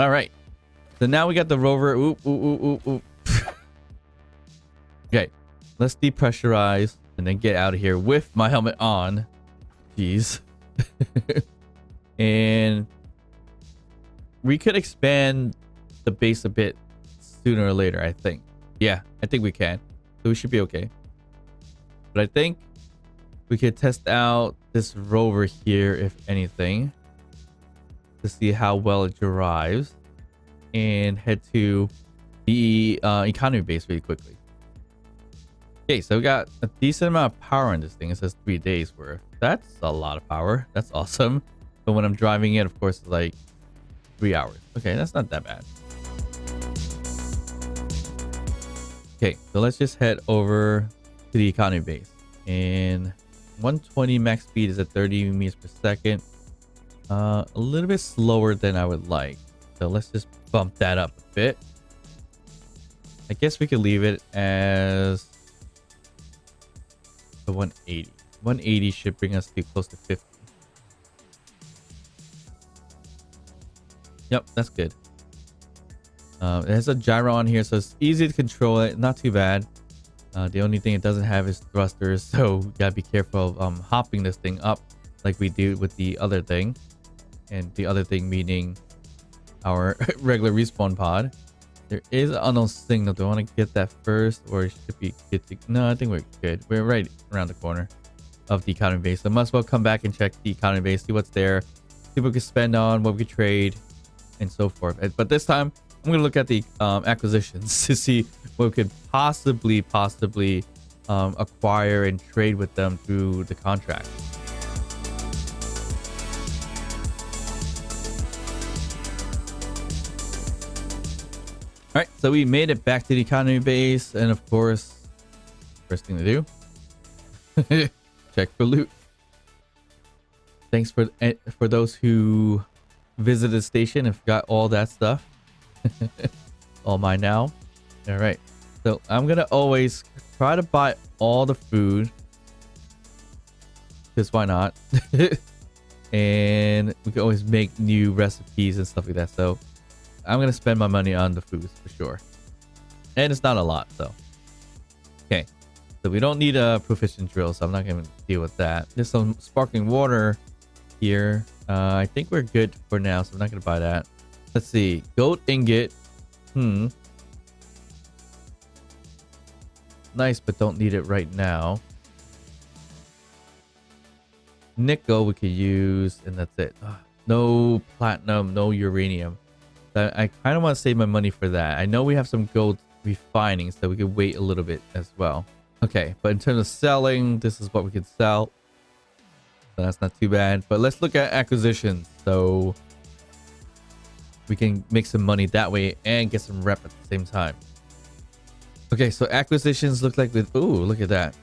All right. So now we got the rover. Oop, oop, oop, oop, oop. Okay. Let's depressurize and then get out of here with my helmet on. Jeez. And we could expand the base a bit sooner or later, I think. Yeah, I think we can. So we should be okay. But I think we could test out this rover here, if anything, to see how well it drives, and head to the economy base really quickly. Okay, so we got a decent amount of power on this thing. It says 3 days worth. That's a lot of power. That's awesome. But when I'm driving it, of course, it's like 3 hours. Okay, that's not that bad. Okay, so let's just head over to the economy base. And 120 max speed is at 30 meters per second. A little bit slower than I would like. So let's just bump that up a bit. I guess we could leave it as the 180. 180 should bring us to close to 50. Yep, that's good. It has a gyro on here, so it's easy to control it. Not too bad. The only thing it doesn't have is thrusters, so we gotta be careful of hopping this thing up like we do with the other thing. And the other thing meaning our regular respawn pod. There is an unknown signal. Do I want to get that first, or should we get to... No, I think we're good. We're right around the corner of the economy base. So might as well come back and check the economy base, see what's there, see what we can spend on, what we can trade, and so forth. But this time, I'm going to look at the acquisitions to see what we could possibly acquire and trade with them through the contract. All right, so we made it back to the economy base, and of course, first thing to do, check for loot. Thanks for those who visited the station and got all that stuff. All mine now. All right, so I'm gonna always try to buy all the food, because why not? And we can always make new recipes and stuff like that. So I'm gonna spend my money on the foods for sure, and it's not a lot. So okay, so we don't need a proficient drill, so I'm not gonna deal with that. There's some sparkling water here. I think we're good for now, so I'm not gonna buy that. Let's see, gold ingot. Nice, but don't need it right now. Nickel we could use, and that's it. No platinum, no uranium. I kind of want to save my money for that. I know we have some gold refining, so we could wait a little bit as well. Okay, but in terms of selling, this is what we could sell. So that's not too bad. But let's look at acquisitions. So we can make some money that way and get some rep at the same time. Okay, so acquisitions look like with... Ooh, look at that.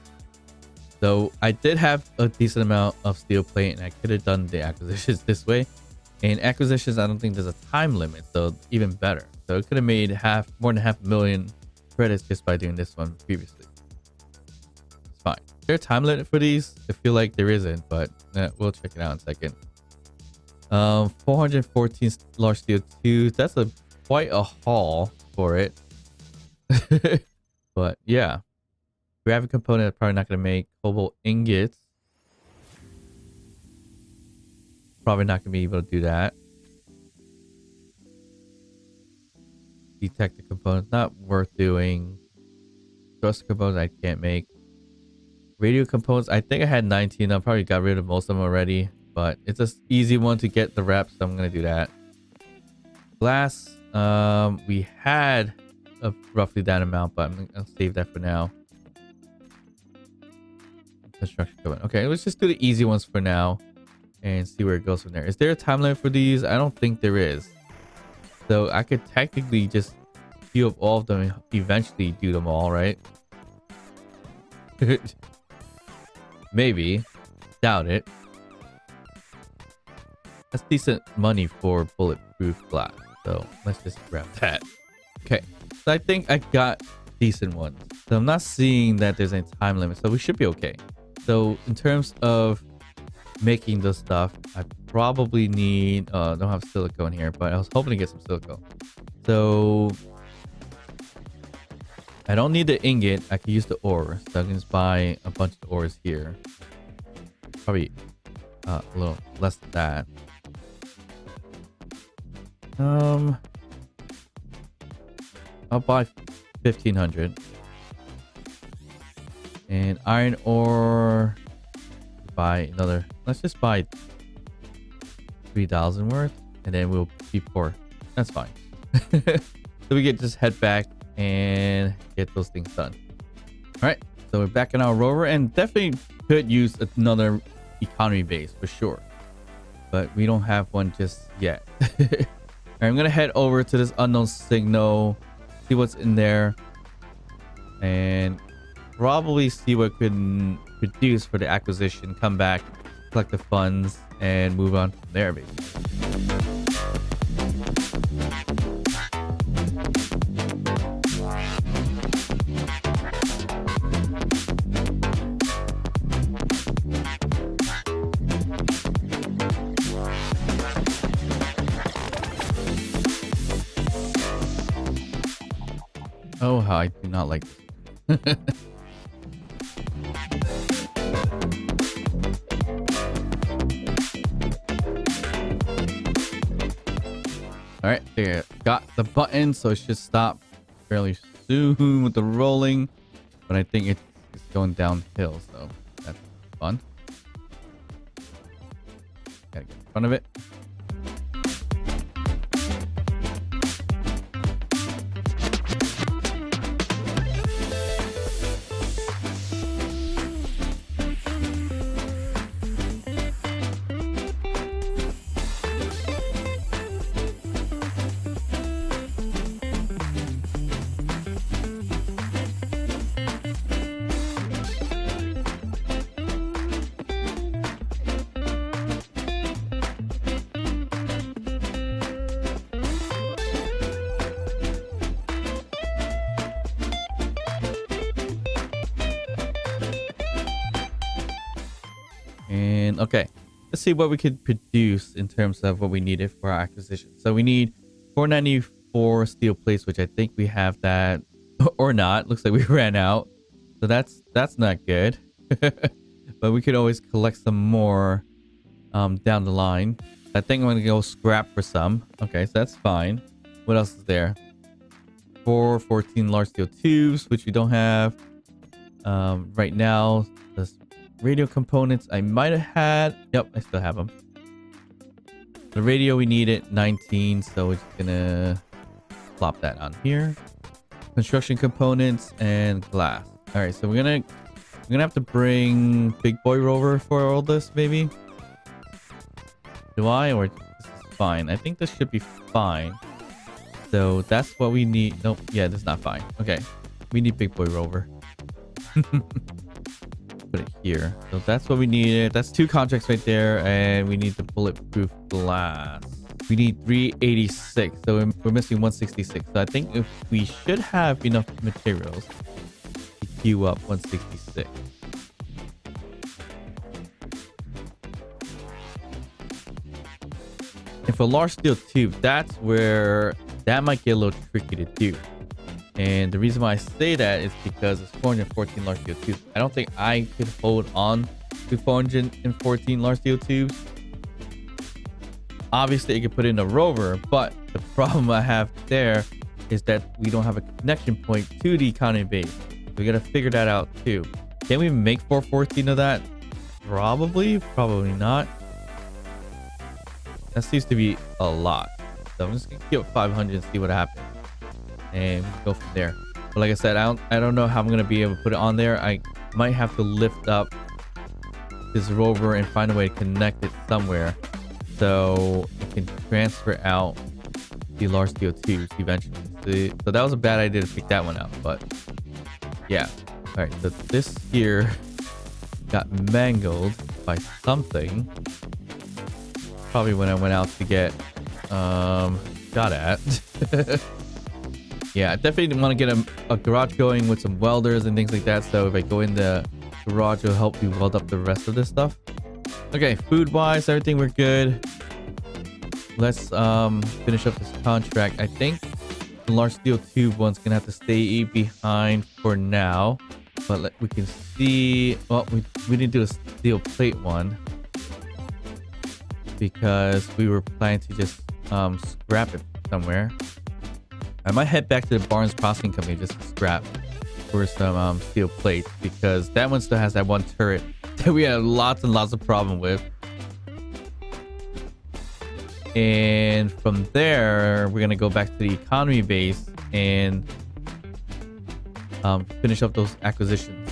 So I did have a decent amount of steel plate, and I could have done the acquisitions this way. And acquisitions, I don't think there's a time limit, so even better. So it could have made more than 500,000 credits just by doing this one previously. It's fine. Is there a time limit for these? I feel like there isn't, but we'll check it out in a second. 414 large steel tubes. That's quite a haul for it. But yeah, gravity component probably not going to make. Cobalt ingots. Probably not gonna be able to do that. Detector components, not worth doing. Thruster components I can't make. Radio components, I think I had 19. I probably got rid of most of them already, but it's an easy one to get the reps, so I'm gonna do that. Glass, we had roughly that amount, but I'm gonna save that for now. Construction component. Okay, let's just do the easy ones for now and see where it goes from there. Is there a time limit for these? I don't think there is. So I could technically just queue up all of them and eventually do them all, right? Maybe. Doubt it. That's decent money for bulletproof glass. So let's just grab that. Okay. So I think I got decent ones. So I'm not seeing that there's any time limit. So we should be okay. So in terms of making the stuff, I probably need don't have silicone here, but I was hoping to get some silicone. So I don't need the ingot. I can use the ore. So I can just buy a bunch of ores here. Probably a little less than that. I'll buy 1500. And iron ore, buy another. Let's just buy 3000 worth, and then we'll be poor. That's fine. So we can just head back and get those things done. All right, so we're back in our rover, and definitely could use another economy base for sure, but we don't have one just yet. All right, I'm gonna head over to this unknown signal, see what's in there, and probably see what we can produce for the acquisition. Come back, collect the funds, and move on from there, baby. Oh, how I do not like this. All right, there. Got the button, so it should stop fairly soon with the rolling. But I think it's going downhill, so that's fun. Gotta get in front of it. And okay, let's see what we could produce in terms of what we needed for our acquisition. So we need 494 steel plates, which I think we have that or not. Looks like we ran out, so that's not good. But we could always collect some more down the line. I think I'm gonna go scrap for some. Okay, so that's fine. What else is there? 14 large steel tubes, which we don't have right now. The radio components I might have had. Yep, I still have them. The radio we needed 19, so we're just gonna plop that on here. Construction components and glass. All right, so we're gonna have to bring Big Boy Rover for all this, maybe. Do I, or this is fine? I think this should be fine. So that's what we need. Nope, yeah, this is not fine. Okay, we need Big Boy Rover. Put it here. So that's what we needed. That's 2 contracts right there, and we need the bulletproof glass. We need 386, so we're missing 166. So I think if we should have enough materials to queue up 166. And for large steel tube, that's where that might get a little tricky to do. And the reason why I say that is because it's 414 large steel tubes. I don't think I could hold on to 414 large steel tubes. Obviously, you could put in a rover, but the problem I have there is that we don't have a connection point to the economy base. We got to figure that out too. Can we make 414 of that? Probably not. That seems to be a lot. So I'm just gonna keep 500 and see what happens, and we can go from there. But like I said, I don't know how I'm gonna be able to put it on there. I might have to lift up this rover and find a way to connect it somewhere so it can transfer out the large steel tubes eventually. So that was a bad idea to pick that one up, but yeah. All right, so this here got mangled by something. Probably when I went out to get shot at. Yeah, I definitely want to get a garage going with some welders and things like that. So if I go in the garage, it'll help me weld up the rest of this stuff. Okay, food wise, everything we're good. Let's finish up this contract. I think the large steel tube one's gonna have to stay behind for now, but we can see. Well, we didn't do a steel plate one because we were planning to just scrap it somewhere. I might head back to the Barnes Processing Company just to scrap for some steel plates, because that one still has that one turret that we had lots and lots of problem with. And from there, we're gonna go back to the economy base and finish up those acquisitions.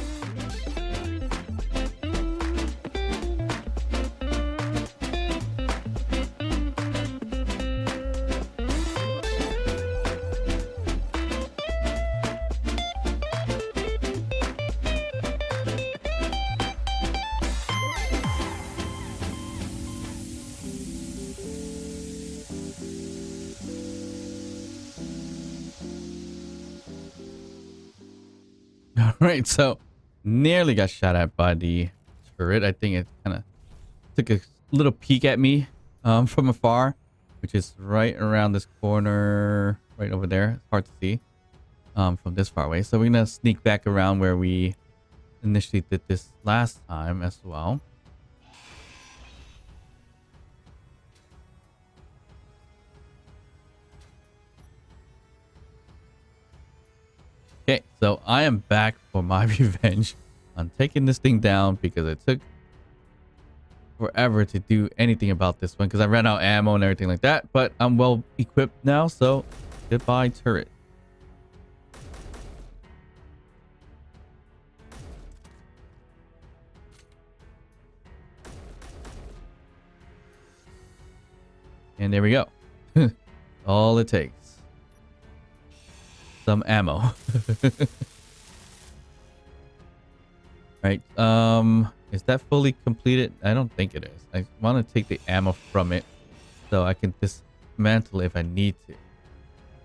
All right, so nearly got shot at by the turret. I think it kind of took a little peek at me from afar, which is right around this corner, right over there. It's hard to see from this far away. So we're gonna sneak back around where we initially did this last time as well. Okay, so I am back for my revenge on taking this thing down, because it took forever to do anything about this one because I ran out of ammo and everything like that. But I'm well equipped now, so goodbye turret. And there we go. All it takes. Some ammo. Right. Is that fully completed? I don't think it is. I want to take the ammo from it so I can dismantle it if I need to.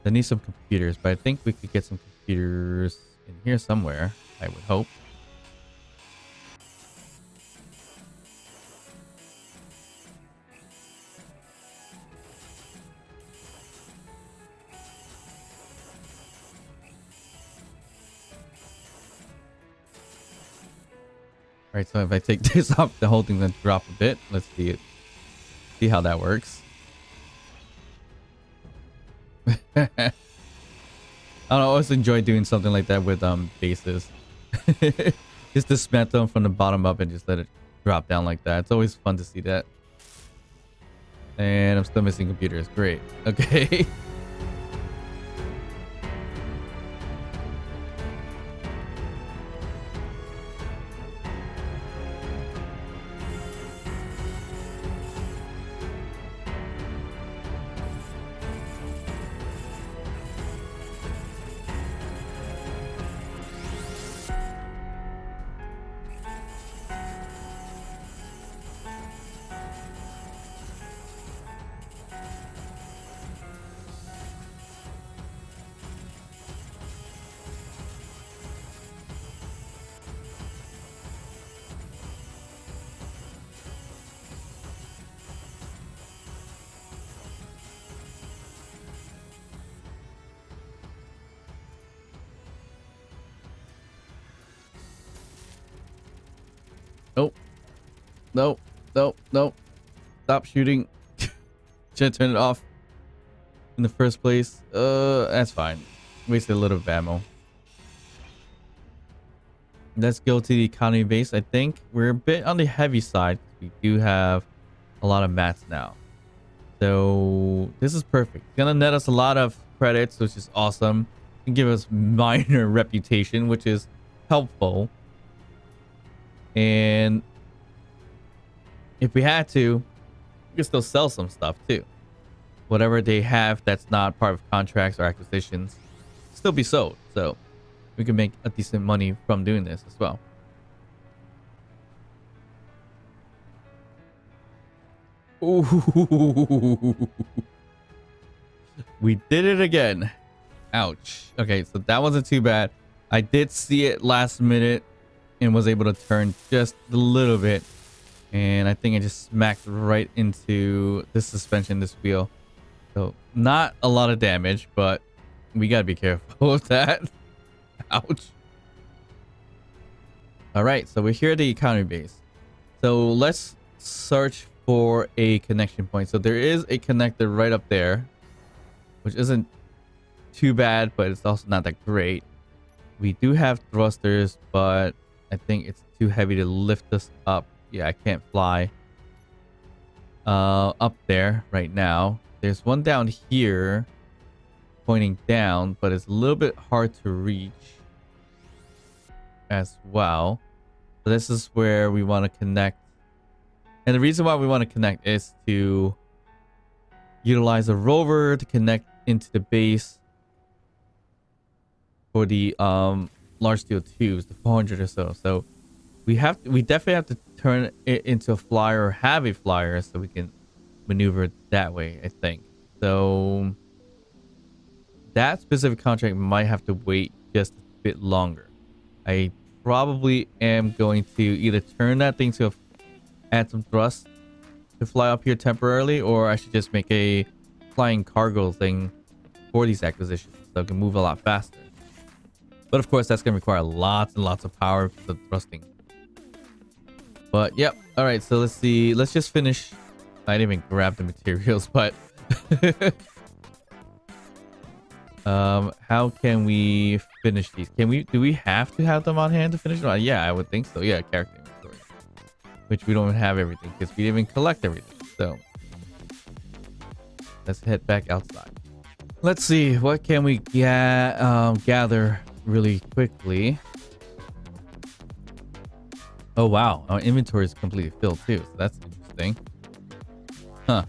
I need some computers, but I think we could get some computers in here somewhere, I would hope. Right, so if I take this off, the whole thing's gonna drop a bit. Let's see it. See how that works. I don't know, I always enjoy doing something like that with bases. Just dismantle them from the bottom up and just let it drop down like that. It's always fun to see that. And I'm still missing computers. Great. Okay. Nope. Nope. Nope. Nope. Stop shooting. Should turn it off in the first place. That's fine. Wasted a little of ammo. Let's go to the economy base. I think we're a bit on the heavy side. We do have a lot of mats now. So this is perfect. It's gonna net us a lot of credits, which is awesome. And give us minor reputation, which is helpful. And if we had to, we could still sell some stuff too. Whatever they have that's not part of contracts or acquisitions still be sold. So we can make a decent money from doing this as well. Ooh. We did it again. Ouch. Okay, so that wasn't too bad. I did see it last minute and was able to turn just a little bit And I think I just smacked right into this suspension, this wheel. So not a lot of damage, but we gotta be careful of that. Ouch. All right, so we're here at the economy base. So let's search for a connection point. So there is a connector right up there, which isn't too bad, but it's also not that great. We do have thrusters, but I think it's too heavy to lift us up. Yeah, I can't fly up there right now. There's one down here pointing down, but it's a little bit hard to reach as well. So this is where we want to connect. And the reason why we want to connect is to utilize a rover to connect into the base for the large steel tubes, the 400 or so. So we definitely have to turn it into a flyer or have a flyer so we can maneuver that way, I think. So that specific contract might have to wait just a bit longer. I probably am going to either turn that thing to add some thrust to fly up here temporarily, or I should just make a flying cargo thing for these acquisitions so it can move a lot faster. But of course, that's going to require lots and lots of power for the thrusting. But yep. All right. So let's see. Let's just finish. I didn't even grab the materials, but how can we finish these? Do we have to have them on hand to finish them? Yeah, I would think so. Yeah, character inventory, which we don't have everything because we didn't even collect everything. So let's head back outside. Let's see, what can we gather really quickly. Oh wow, our inventory is completely filled too, so that's interesting. Huh.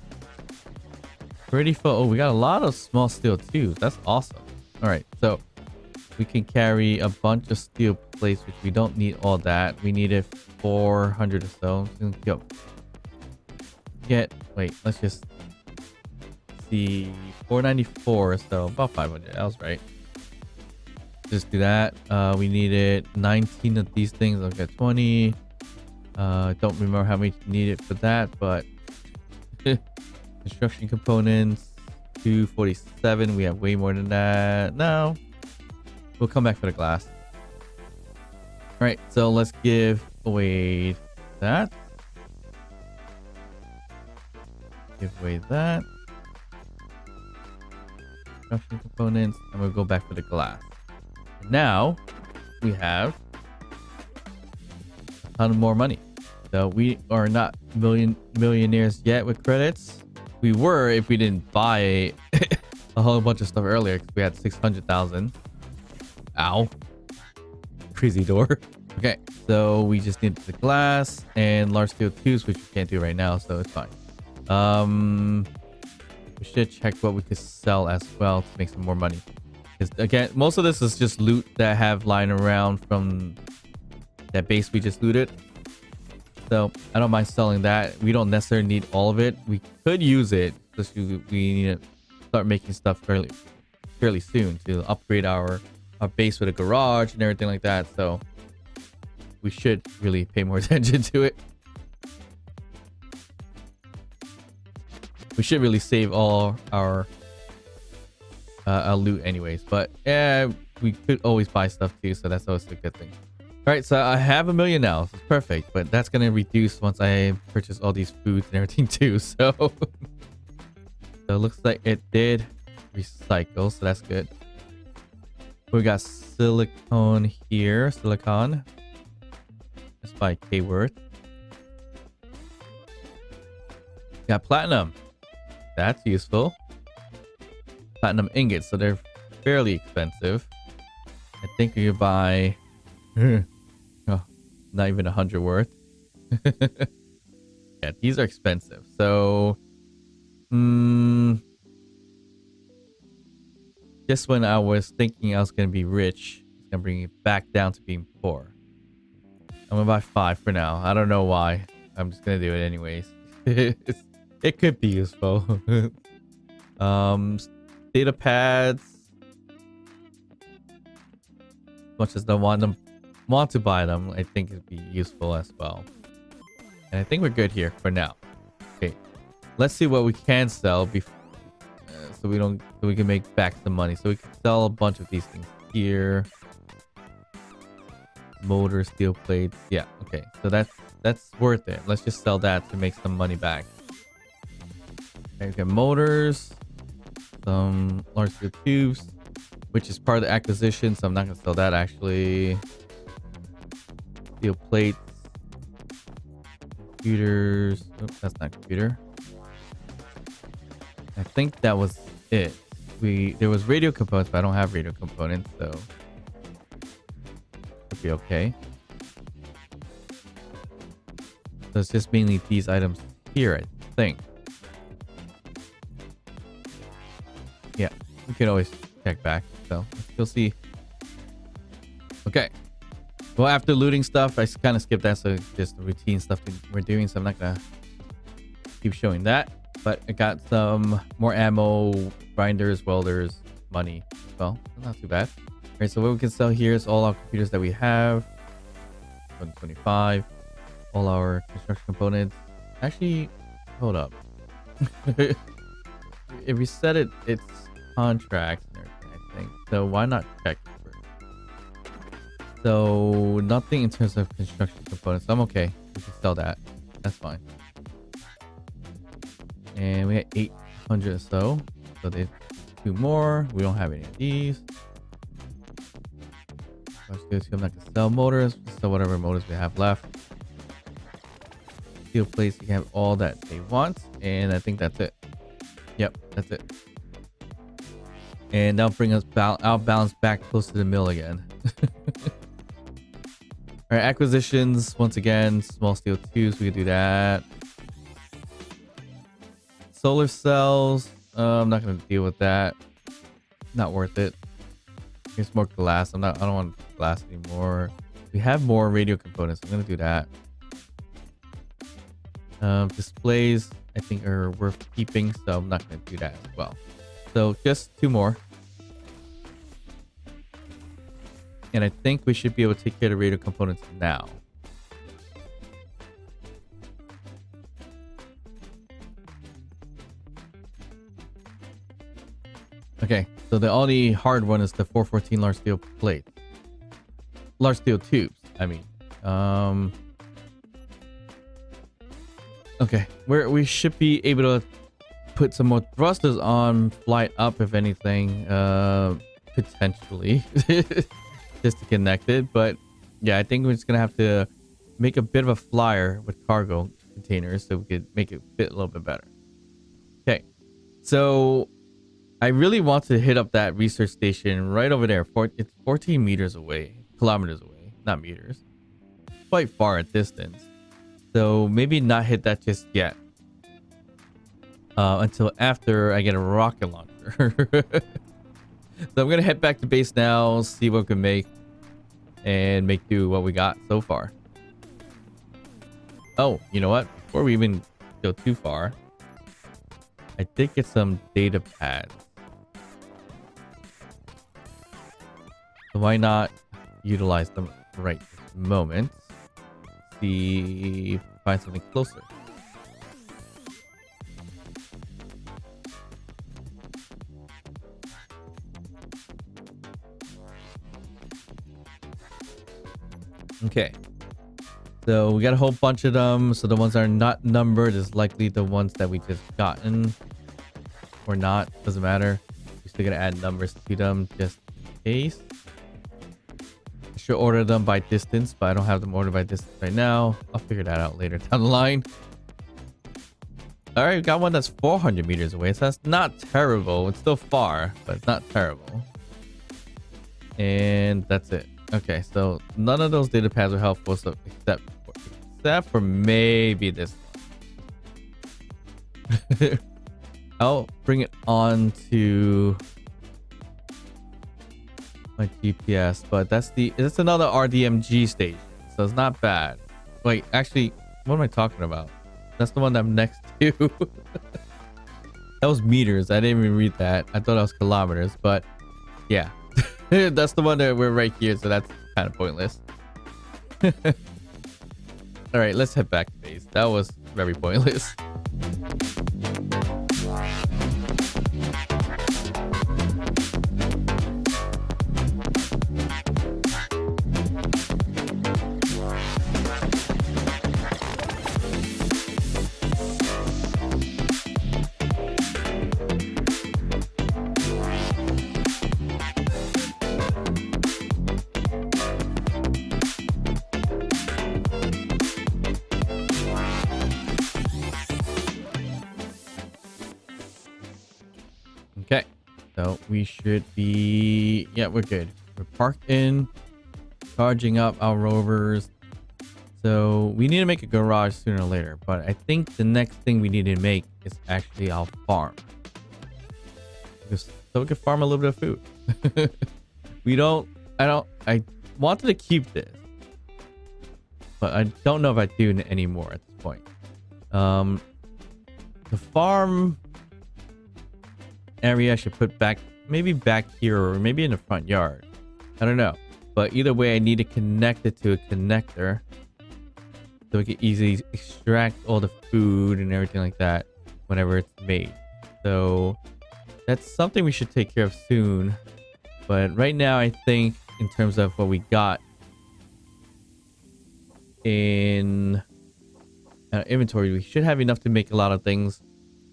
Pretty full. Oh, we got a lot of small steel too. That's awesome. All right, so we can carry a bunch of steel plates, which we don't need all that. We needed 400 or so. Go. Wait, let's just see. 494 or so, about 500. That was right. Just do that. We needed 19 of these things. Okay, 20. Don't remember how many needed for that, but construction components 247. We have way more than that. No, we'll come back for the glass. All right, so let's give away that. Give away that. Construction components, and we'll go back for the glass. Now we have a ton of more money. So we are not millionaires yet with credits. We were if we didn't buy a whole bunch of stuff earlier, because we had 600,000. Ow. Crazy door. Okay, so we just need the glass and large steel tubes, which we can't do right now, so it's fine. We should check what we could sell as well to make some more money. Because again, most of this is just loot that I have lying around from that base we just looted. So I don't mind selling that. We don't necessarily need all of it. We could use it, just we need to start making stuff fairly soon to upgrade our base with a garage and everything like that. So we should really pay more attention to it. We should really save all our loot anyways, but yeah, we could always buy stuff too, so that's always a good thing. All right, so I have $1 million now. So it's perfect, but that's gonna reduce once I purchase all these foods and everything too. So so it looks like it did recycle, so that's good. We got silicone here. Silicon. Let's buy K worth. Got platinum. That's useful. Platinum ingots, so they're fairly expensive. I think you buy not even 100 worth. Yeah, these are expensive. So just when I was thinking I was gonna be rich, it's gonna bring it back down to being poor. I'm gonna buy 5 for now. I don't know why. I'm just gonna do it anyways. It could be useful. Data pads. As much as I want to buy them, I think it'd be useful as well. And I think we're good here for now. Okay, let's see what we can sell before, so we can make back some money. So we can sell a bunch of these things here. Motor, steel plates. Yeah, okay. So that's worth it. Let's just sell that to make some money back. Okay, we got motors, some large steel tubes, which is part of the acquisition, so I'm not gonna sell that actually. Steel plates, computers. Oh, that's not computer. I think that was it. There was radio components, but I don't have radio components, so should be okay. So it's just mainly these items here, I think. Yeah, we can always check back, so you'll see. Okay. Well, after looting stuff, I kind of skipped that, so it's just the routine stuff that we're doing, so I'm not gonna keep showing that. But I got some more ammo, grinders, welders, money. Well, not too bad. All right, so what we can sell here is all our computers that we have. 125. All our construction components. Actually, hold up. If we set it, it's contracts and everything, I think. So why not check first? So nothing in terms of construction components. I'm okay. We can sell that. That's fine. And we had 800 or so. So they 2 more. We don't have any of these. I'm not gonna sell motors. So whatever motors we have left. Steel plates, you can have all that they want, and I think that's it. Yep, that's it. And that'll bring us out balance back close to the mill again. All right, acquisitions once again. Small steel tubes, we can do that. Solar cells, I'm not gonna deal with that. Not worth it. Here's more glass. I don't want glass anymore. We have more radio components. I'm gonna do that. Displays, I think, are worth keeping, so I'm not going to do that as well. So just 2 more. And I think we should be able to take care of the radio components now. Okay, so the only hard one is the 414 large steel plate. Large steel tubes, I mean. Okay, we should be able to put some more thrusters on, fly it up if anything, potentially, just to connect it. But yeah, I think we're just gonna have to make a bit of a flyer with cargo containers so we could make it fit a little bit better. Okay, so I really want to hit up that research station right over there. It's 14 meters away, kilometers away, not meters. Quite far at distance. So maybe not hit that just yet. Until after I get a rocket launcher. So I'm going to head back to base now, see what we can make, and make do what we got so far. Oh, you know what? Before we even go too far, I did get some data pads. So why not utilize them right this moment? See, find something closer. Okay, so we got a whole bunch of them. So the ones that are not numbered is likely the ones that we just gotten, or not, doesn't matter. We're still gonna add numbers to them just in case. Should order them by distance, but I don't have them ordered by distance right now. I'll figure that out later down the line. All right, we got one that's 400 meters away, so that's not terrible. It's still far, but it's not terrible. And that's it. Okay, so none of those data pads are helpful, so except for maybe this one. I'll bring it on to my GPS, but that's another RDMG station, so it's not bad. Wait, actually, what am I talking about? That's the one that I'm next to. That was meters. I didn't even read that. I thought that was kilometers, but yeah. That's the one that we're right here, so that's kind of pointless. All right, let's head back to base. That was very pointless. Okay, so we should be, yeah, we're good. We're parked in, charging up our rovers. So we need to make a garage sooner or later, but I think the next thing we need to make is actually our farm. Just so we can farm a little bit of food. I wanted to keep this, but I don't know if I do anymore at this point. The farm area I should put back, maybe back here or maybe in the front yard. I don't know. But either way, I need to connect it to a connector so we can easily extract all the food and everything like that whenever it's made. So that's something we should take care of soon. But right now, I think in terms of what we got in inventory, we should have enough to make a lot of things,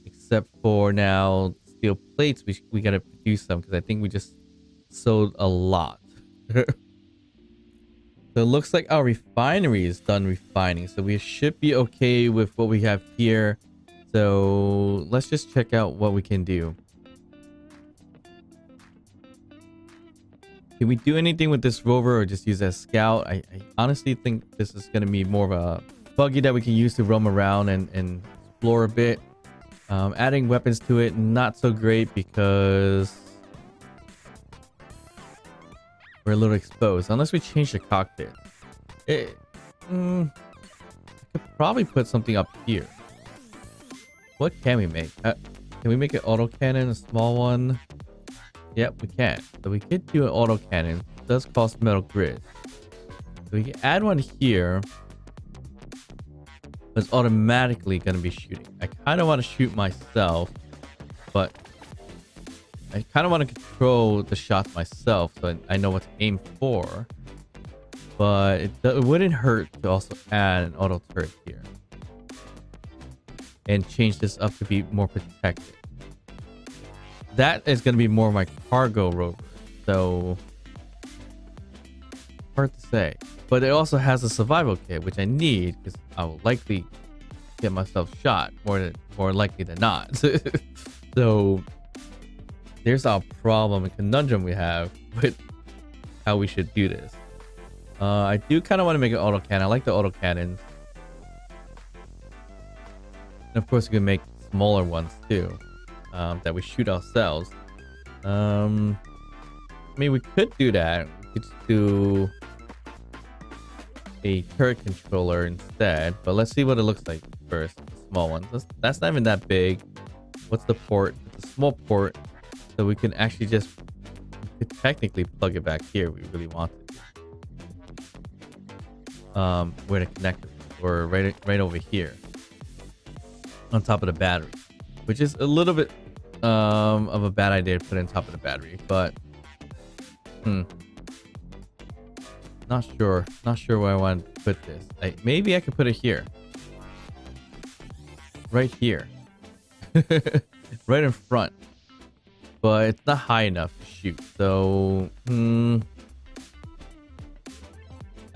except for now steel plates. We gotta produce some because I think we just sold a lot. So it looks like our refinery is done refining, so we should be okay with what we have here. So let's just check out what we can do. Can we do anything with this rover or just use as scout? I honestly think this is going to be more of a buggy that we can use to roam around and explore a bit. Adding weapons to it, not so great because we're a little exposed. Unless we change the cockpit. I could probably put something up here. What can we make? Can we make an autocannon, a small one? Yep, we can. So we could do an autocannon. It does cost metal grid. So we can add one here. It's automatically going to be shooting. I kind of want to shoot myself, but I kind of want to control the shots myself so I know what to aim for. But it wouldn't hurt to also add an auto turret here and change this up to be more protected. That is going to be more of my cargo rover, so hard to say. But it also has a survival kit, which I need because I will likely get myself shot more likely than not. So there's our problem and conundrum we have with how we should do this. I do kind of want to make an autocannon. I like the autocannons. And of course, we can make smaller ones too, that we shoot ourselves. I mean, we could do that. We could just do a turret controller instead, but let's see what it looks like first. Small ones. That's not even that big. What's the port? It's a small port, so we can actually just technically plug it back here. We really want it. Where the connector is, or right over here on top of the battery, which is a little bit of a bad idea to put on top of the battery, but not sure where I want to put this. Maybe I could put it here, right here. Right in front, but it's not high enough to shoot, so I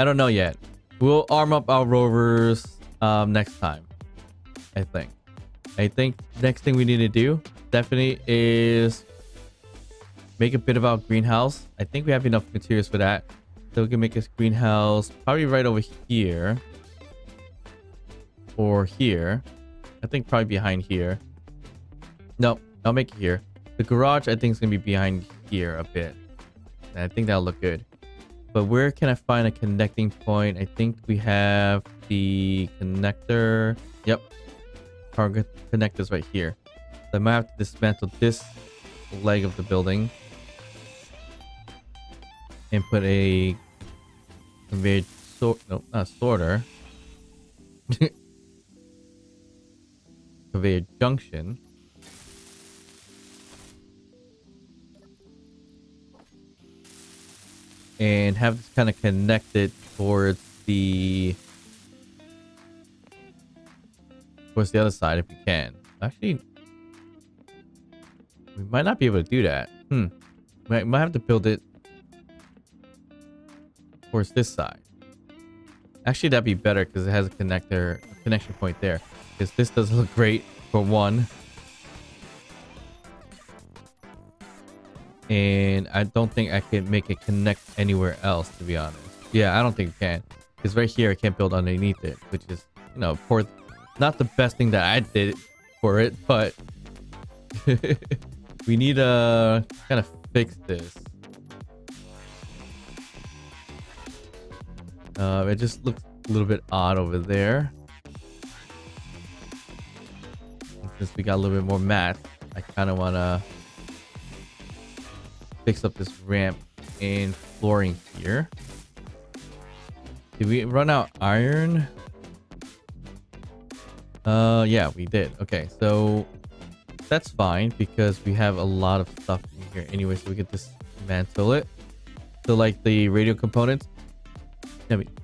don't know yet. We'll arm up our rovers next time. I think next thing we need to do definitely is make a bit of our greenhouse. I think we have enough materials for that, so we can make this greenhouse probably right over here or here. I think probably behind here. Nope, I'll make it here. The garage I think is gonna be behind here a bit, and I think that'll look good. But where can I find a connecting point? I think we have the connector. Yep, target connectors right here. So I might have to dismantle this leg of the building and put a conveyor not sorter. Conveyor junction. And have this kind of connected towards the other side if we can. Actually, we might not be able to do that. Might have to build it towards this side. Actually, that'd be better because it has a connection point there. Because this doesn't look great for one. And I don't think I can make it connect anywhere else, to be honest. Yeah, I don't think we can. Because right here, I can't build underneath it, which is, you know, for not the best thing that I did for it, but we need to kind of fix this. It just looks a little bit odd over there. And since we got a little bit more math, I kind of want to fix up this ramp and flooring here. Did we run out iron? Yeah, we did. Okay, so that's fine because we have a lot of stuff in here anyway, so we can dismantle it. So like the radio components,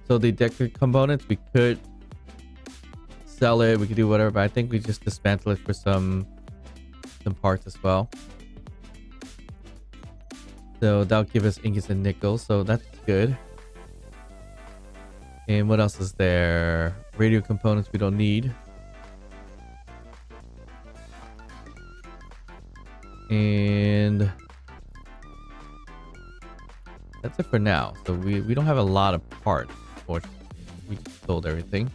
so the decorative components, we could sell it, we could do whatever, but I think we just dismantle it for some parts as well. So that'll give us ingots and nickels, so that's good. And what else is there? Radio components we don't need. And that's it for now. So we don't have a lot of parts, unfortunately. We just sold everything.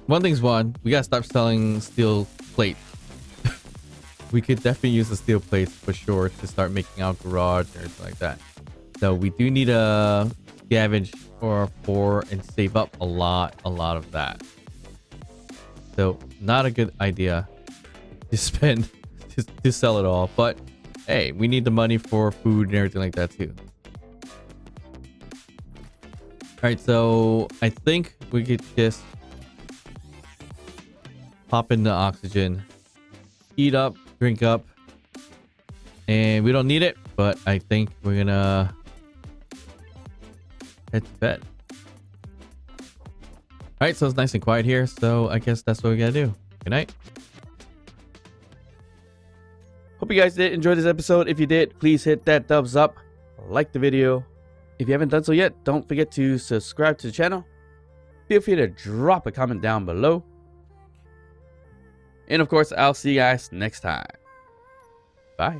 One thing's one, we gotta stop selling steel plates. We could definitely use the steel plates for sure to start making our garage or anything like that. So we do need to scavenge for and save up a lot of that. So not a good idea to spend to sell it all, but hey, we need the money for food and everything like that too. All right, so I think we could just pop in the oxygen, eat up, drink up, and we don't need it, but I think we're gonna head to bed. All right, so it's nice and quiet here, so I guess that's what we gotta do. Good night. Hope you guys did enjoy this episode. If you did, please hit that thumbs up, like the video. If you haven't done so yet, don't forget to subscribe to the channel. Feel free to drop a comment down below. And of course, I'll see you guys next time. Bye.